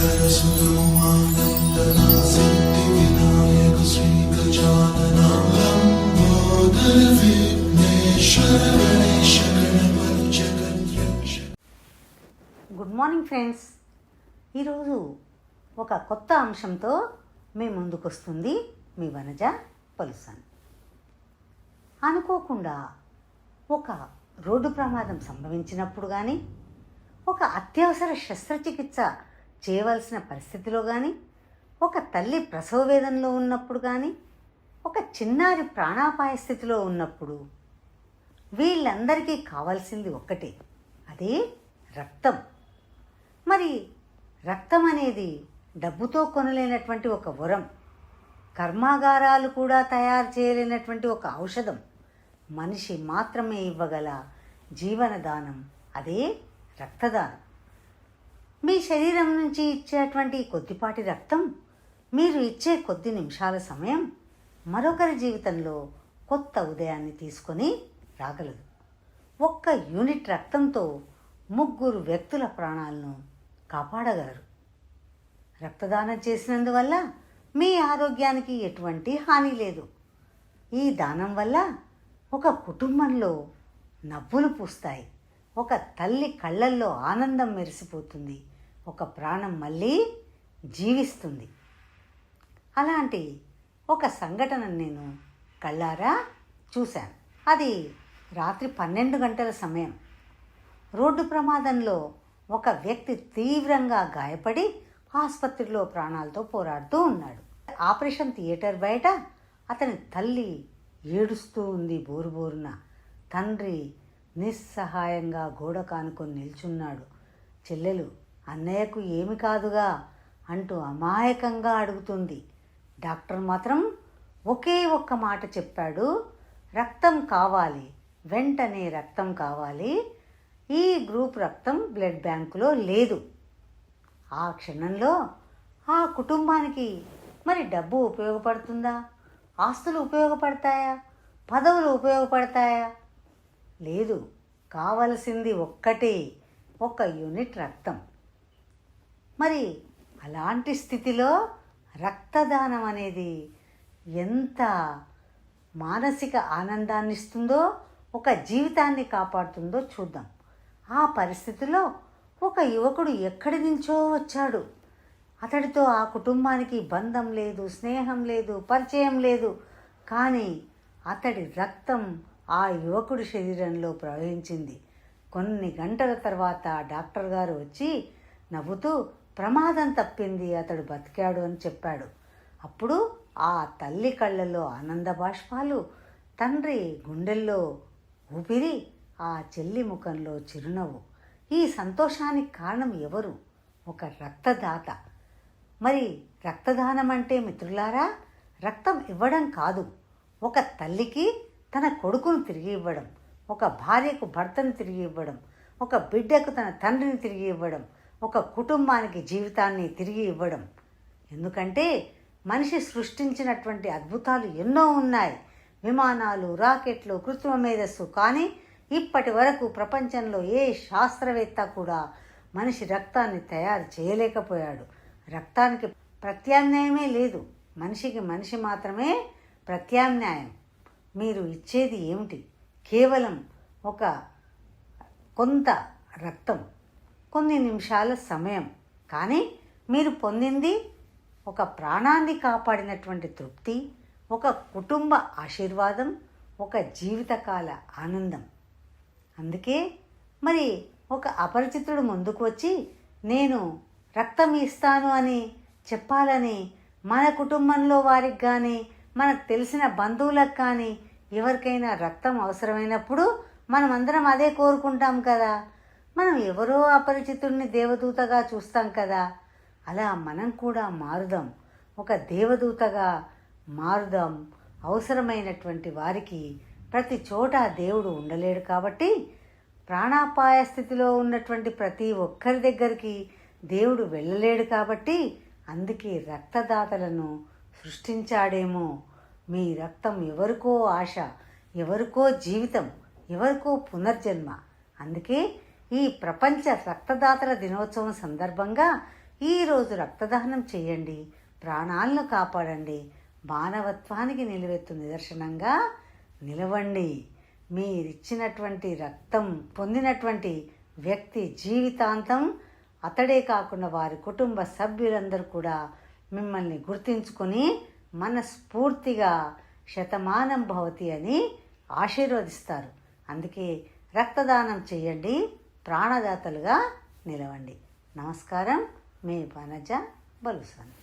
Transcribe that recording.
Good morning friends. ఈరోజు ఒక కొత్త అంశంతో మీ ముందుకొస్తుంది మీ వనజ పలుసన్. అనుకోకుండా ఒక రోడ్డు ప్రమాదం సంభవించినప్పుడు కానీ, ఒక అత్యవసర శస్త్రచికిత్స చేయవలసిన పరిస్థితిలో కానీ, ఒక తల్లి ప్రసవ వేదనలో ఉన్నప్పుడు కానీ, ఒక చిన్నారి ప్రాణాపాయ స్థితిలో ఉన్నప్పుడు వీళ్ళందరికీ కావాల్సింది ఒక్కటే, అదే రక్తం. మరి రక్తం అనేది డబ్బుతో కొనలేనటువంటి ఒక వరం, కర్మాగారాలు కూడా తయారు చేయలేనటువంటి ఒక ఔషధం, మనిషి మాత్రమే ఇవ్వగల జీవనదానం, అదే రక్తదానం. మీ శరీరం నుంచి ఇచ్చేటువంటి కొద్దిపాటి రక్తం, మీరు ఇచ్చే కొద్ది నిమిషాల సమయం మరొకరి జీవితంలో కొత్త ఉదయాన్ని తీసుకొని రాగలదు. ఒక్క యూనిట్ రక్తంతో 3 వ్యక్తుల ప్రాణాలను కాపాడగలరు. రక్తదానం చేసినందువల్ల మీ ఆరోగ్యానికి ఎటువంటి హాని లేదు. ఈ దానం వల్ల ఒక కుటుంబంలో నవ్వులు పూస్తాయి, ఒక తల్లి కళ్ళల్లో ఆనందం మెరిసిపోతుంది, ఒక ప్రాణం మళ్ళీ జీవిస్తుంది. అలాంటి ఒక సంఘటన నేను కళ్ళారా చూశాను. అది రాత్రి 12 గంటల సమయం. రోడ్డు ప్రమాదంలో ఒక వ్యక్తి తీవ్రంగా గాయపడి ఆసుపత్రిలో ప్రాణాలతో పోరాడుతూ ఉన్నాడు. ఆపరేషన్ థియేటర్ బయట అతని తల్లి ఏడుస్తూ ఉంది బోరుబోరున. తండ్రి నిస్సహాయంగా గోడ కానుకొని నిల్చున్నాడు. చెల్లెలు అన్నయ్యకు ఏమి కాదుగా అంటూ అమాయకంగా అడుగుతుంది. డాక్టర్ మాత్రం ఒకే ఒక్క మాట చెప్పాడు, రక్తం కావాలి, వెంటనే రక్తం కావాలి, ఈ గ్రూప్ రక్తం బ్లడ్ బ్యాంకులో లేదు. ఆ క్షణంలో ఆ కుటుంబానికి మరి డబ్బు ఉపయోగపడుతుందా, ఆస్తులు ఉపయోగపడతాయా, పదవులు ఉపయోగపడతాయా? లేదు. కావలసింది ఒక్కటే, 1 యూనిట్ రక్తం. మరి అలాంటి స్థితిలో రక్తదానం అనేది ఎంత మానసిక ఆనందాన్ని ఇస్తుందో, ఒక జీవితాన్ని కాపాడుతుందో చూద్దాం. ఆ పరిస్థితిలో ఒక యువకుడు ఎక్కడి నుంచో వచ్చాడు. అతడితో ఆ కుటుంబానికి బంధం లేదు, స్నేహం లేదు, పరిచయం లేదు. కానీ అతడి రక్తం ఆ యువకుడి శరీరంలో ప్రవహించింది. కొన్ని గంటల తర్వాత డాక్టర్ గారు వచ్చి నవ్వుతూ ప్రమాదం తప్పింది, అతడు బతికాడు అని చెప్పాడు. అప్పుడు ఆ తల్లి కళ్ళల్లో ఆనంద బాష్పాలు, తండ్రి గుండెల్లో ఊపిరి, ఆ చెల్లి ముఖంలో చిరునవ్వు. ఈ సంతోషానికి కారణం ఎవరు? ఒక రక్తదాత. మరి రక్తదానం అంటే మిత్రులారా, రక్తం ఇవ్వడం కాదు, ఒక తల్లికి తన కొడుకును తిరిగి ఇవ్వడం, ఒక భార్యకు భర్తను తిరిగి ఇవ్వడం, ఒక బిడ్డకు తన తండ్రిని తిరిగి ఇవ్వడం, ఒక కుటుంబానికి జీవితాన్ని తిరిగి ఇవ్వడం. ఎందుకంటే మనిషి సృష్టించినటువంటి అద్భుతాలు ఎన్నో ఉన్నాయి, విమానాలు, రాకెట్లు, కృత్రిమ మేధస్సు. కానీ ఇప్పటి వరకు ప్రపంచంలో ఏ శాస్త్రవేత్త కూడా మనిషి రక్తాన్ని తయారు చేయలేకపోయాడు. రక్తానికి ప్రత్యామ్నాయమే లేదు, మనిషికి మనిషి మాత్రమే ప్రత్యామ్నాయం. మీరు ఇచ్చేది ఏమిటి? కేవలం ఒక కొంత రక్తం, కొన్ని నిమిషాల సమయం. కానీ మీరు పొందింది ఒక ప్రాణాన్ని కాపాడినటువంటి తృప్తి, ఒక కుటుంబ ఆశీర్వాదం, ఒక జీవితకాల ఆనందం. అందుకే మరి ఒక అపరిచితుడు ముందుకు వచ్చి నేను రక్తం ఇస్తాను అని చెప్పాలని మన కుటుంబంలో వారికి కానీ, మనకు తెలిసిన బంధువులకు కానీ ఎవరికైనా రక్తం అవసరమైనప్పుడు మనమందరం అదే కోరుకుంటాం కదా. మనం ఎవరో అపరిచితుడిని దేవదూతగా చూస్తాం కదా. అలా మనం కూడా మారుదాం, ఒక దేవదూతగా మారుదాం. అవసరమైనటువంటి వారికి ప్రతి చోట దేవుడు ఉండలేడు కాబట్టి, ప్రాణాపాయ స్థితిలో ఉన్నటువంటి ప్రతి ఒక్కరి దగ్గరికి దేవుడు వెళ్ళలేడు కాబట్టి, అందుకే రక్తదాతలను సృష్టించాడేమో. మీ రక్తం ఎవరికో ఆశ, ఎవరికో జీవితం, ఎవరికో పునర్జన్మ. అందుకే ఈ ప్రపంచ రక్తదాతల దినోత్సవం సందర్భంగా ఈరోజు రక్తదానం చేయండి, ప్రాణాలను కాపాడండి, మానవత్వానికి నిలువెత్తు నిదర్శనంగా నిలవండి. మీరిచ్చినటువంటి రక్తం పొందినటువంటి వ్యక్తి జీవితాంతం అతడే కాకుండా వారి కుటుంబ సభ్యులందరూ కూడా మిమ్మల్ని గుర్తించుకొని మనస్ఫూర్తిగా శతమానం భవతి అని ఆశీర్వదిస్తారు. అందుకే రక్తదానం చేయండి, ప్రాణదాతలుగా నిలవండి. నమస్కారం. మీ వనజ బలుసాని.